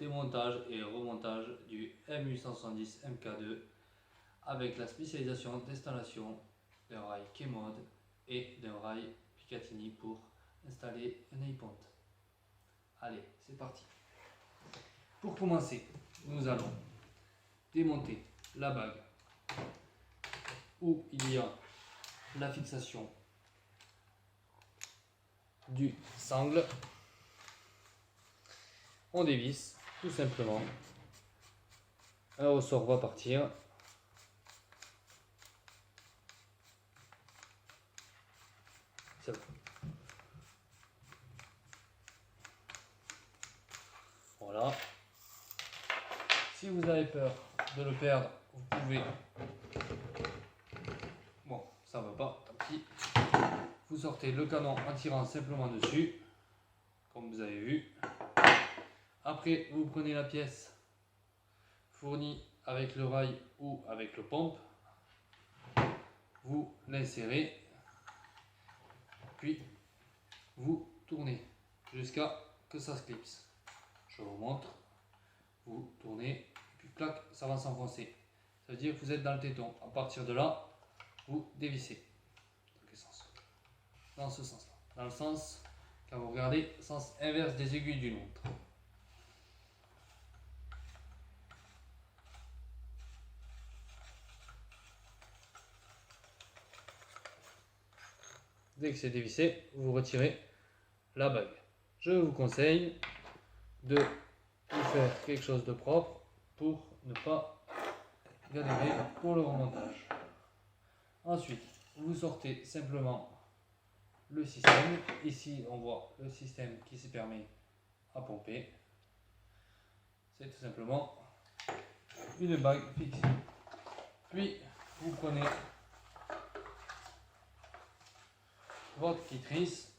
Démontage et remontage du MU170 MK2 avec la spécialisation d'installation d'un rail K-Mode et d'un rail Picatinny pour installer un eye-point. Allez, c'est parti. Pour commencer, nous allons démonter la bague où il y a la fixation du sangle. On dévisse tout simplement. Un ressort va partir. C'est bon. Voilà. Si vous avez peur de le perdre, vous pouvez... Bon, ça va pas, tant pis. Vous sortez le canon en tirant simplement dessus, comme vous avez vu. Après, vous prenez la pièce fournie avec le rail ou avec le pompe. Vous l'insérez, puis vous tournez jusqu'à que ça se clipse. Je vous montre. Vous tournez, puis clac, ça va s'enfoncer. Ça veut dire que vous êtes dans le téton. À partir de là, vous dévissez. Dans quel sens? Dans ce sens-là. Dans le sens, quand vous regardez, sens inverse des aiguilles d'une montre. Dès que c'est dévissé, vous retirez la bague. Je vous conseille de vous faire quelque chose de propre pour ne pas galérer pour le remontage. Ensuite, vous sortez simplement le système. Ici, on voit le système qui se permet à pomper. C'est tout simplement une bague fixée. Puis, vous prenez votre titrice,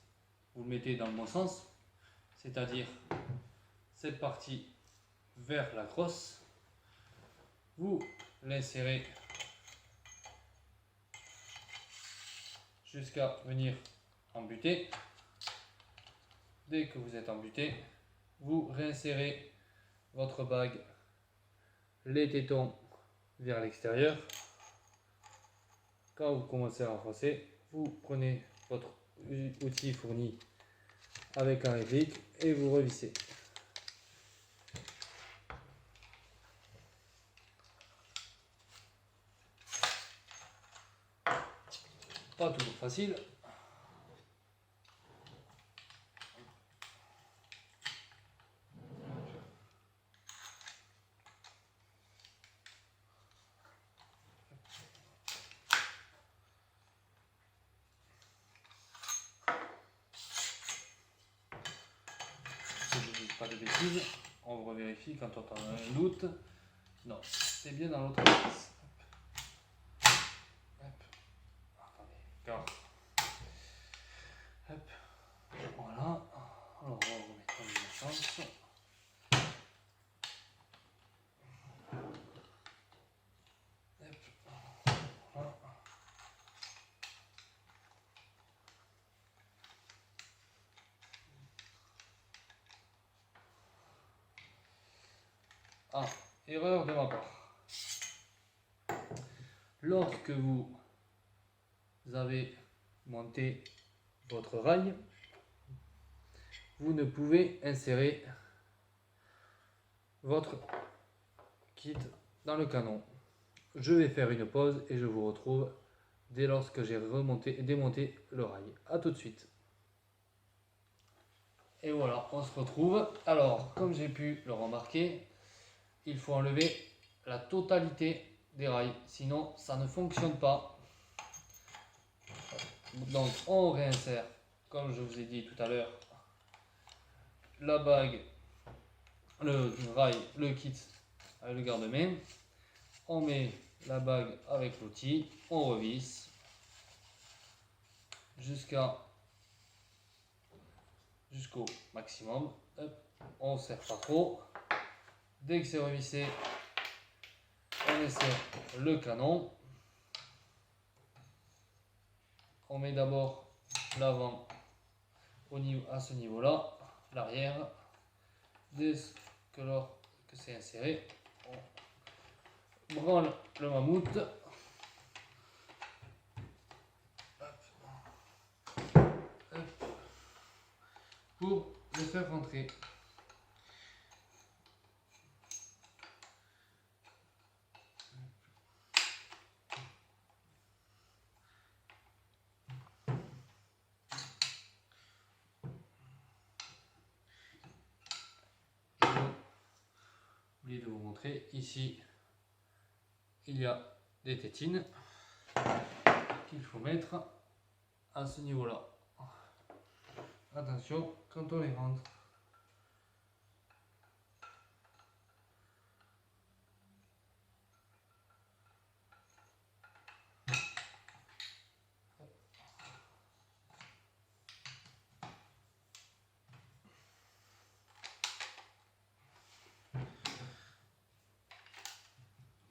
vous le mettez dans le bon sens, c'est-à-dire cette partie vers la crosse. Vous l'insérez jusqu'à venir embuter. Dès que vous êtes embuté, vous réinsérez votre bague, les tétons vers l'extérieur. Quand vous commencez à enfoncer, vous prenez votre outil fourni avec un réplique et vous revissez. Pas toujours facile. Si je ne dis pas de bêtises, on revérifie quand on a un doute. Non, c'est bien dans l'autre sens. Attendez, hop, voilà. Alors on va remettre une chance. Voilà. Ah, erreur de ma part. Lorsque vous avez monté votre rail, vous ne pouvez insérer votre kit dans le canon. Je vais faire une pause et je vous retrouve dès lors que j'ai démonté le rail. A tout de suite. Et voilà, on se retrouve. Alors, comme j'ai pu le remarquer, il faut enlever la totalité des rails, sinon ça ne fonctionne pas. Donc on réinsère, comme je vous ai dit tout à l'heure, la bague, le rail, le kit avec le garde-main. On met la bague avec l'outil, on revisse jusqu'au maximum. Hop, on ne serre pas trop. Dès que c'est revissé, on insère le canon. On met d'abord l'avant à ce niveau-là, l'arrière. Dès que c'est inséré, on branle le mammouth. Pour le faire rentrer. J'ai oublié de vous montrer, ici il y a des tétines qu'il faut mettre à ce niveau-là. Attention quand on les rentre.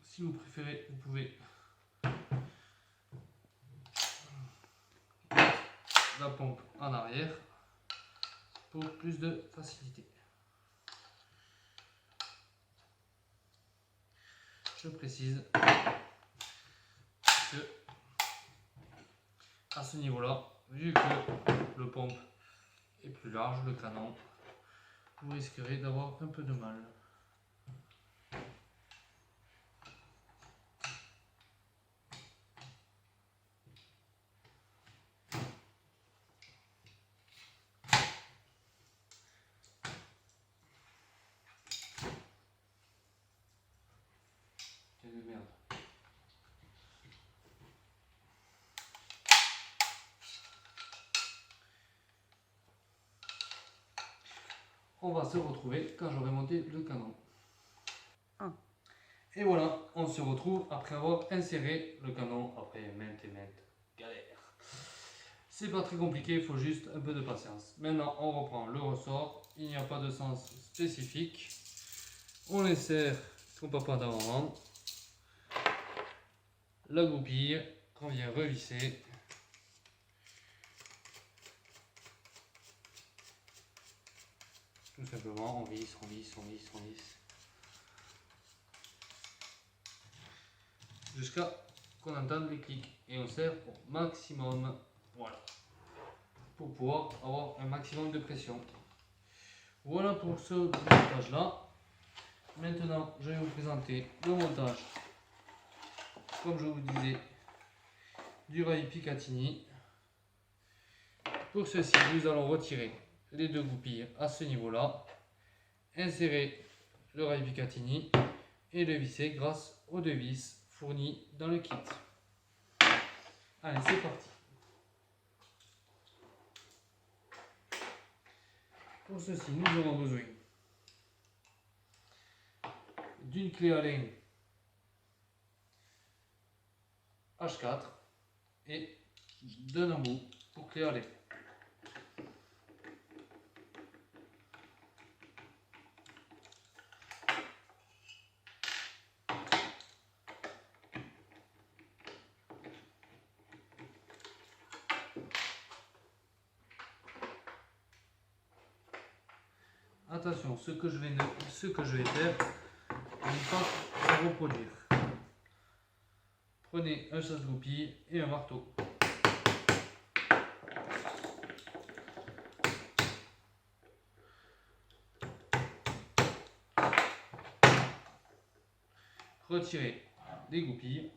Si vous préférez, vous pouvez mettre la pompe en arrière pour plus de facilité. Je précise que à ce niveau-là, vu que le pompe est plus large, le canon, vous risquerez d'avoir un peu de mal. De merde. On va se retrouver quand j'aurai monté le canon. Et voilà, on se retrouve après avoir inséré le canon après maintes et maintes galères. C'est pas très compliqué, il faut juste un peu de patience. Maintenant, on reprend le ressort. Il n'y a pas de sens spécifique. On insère son papa d'avant, la goupille qu'on vient revisser. Tout simplement, on visse, on visse, on visse, on visse. Jusqu'à qu'on entende les clics. Et on serre au maximum. Voilà. Pour pouvoir avoir un maximum de pression. Voilà pour ce montage là. Maintenant, je vais vous présenter le montage, comme je vous disais, du rail Picatinny. Pour ceci, nous allons retirer les deux goupilles à ce niveau-là, insérer le rail Picatinny et le visser grâce aux deux vis fournies dans le kit. Allez, c'est parti. Pour ceci, nous aurons besoin d'une clé Allen H4 et d'un embout pour clé Allen. Attention, ce que je vais faire, ne pas reproduire. Prenez un chasse-goupille et un marteau. Retirez les goupilles.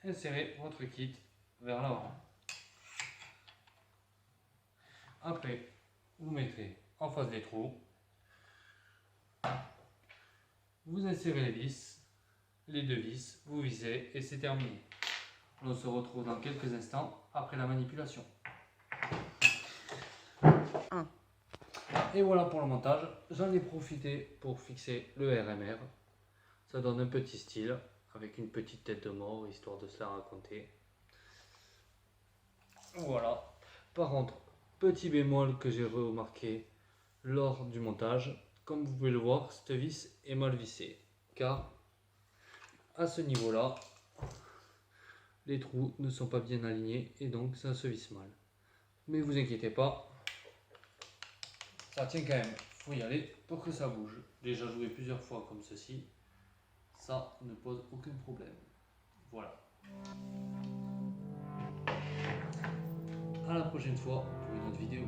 insérez votre kit vers l'avant. Après, vous mettrez en face des trous, vous insérez les vis, les deux vis, vous visez et c'est terminé. On se retrouve dans quelques instants après la manipulation. Et voilà pour le montage. J'en ai profité pour fixer le RMR. Ça donne un petit style avec une petite tête de mort histoire de se la raconter. Voilà. Par contre, petit bémol que j'ai remarqué lors du montage, comme vous pouvez le voir, cette vis est mal vissée car à ce niveau là les trous ne sont pas bien alignés et donc ça se visse mal. Mais vous inquiétez pas, ça tient quand même, faut y aller pour que ça bouge. Déjà joué plusieurs fois comme ceci, ça ne pose aucun problème. Voilà. À la prochaine fois pour une autre vidéo.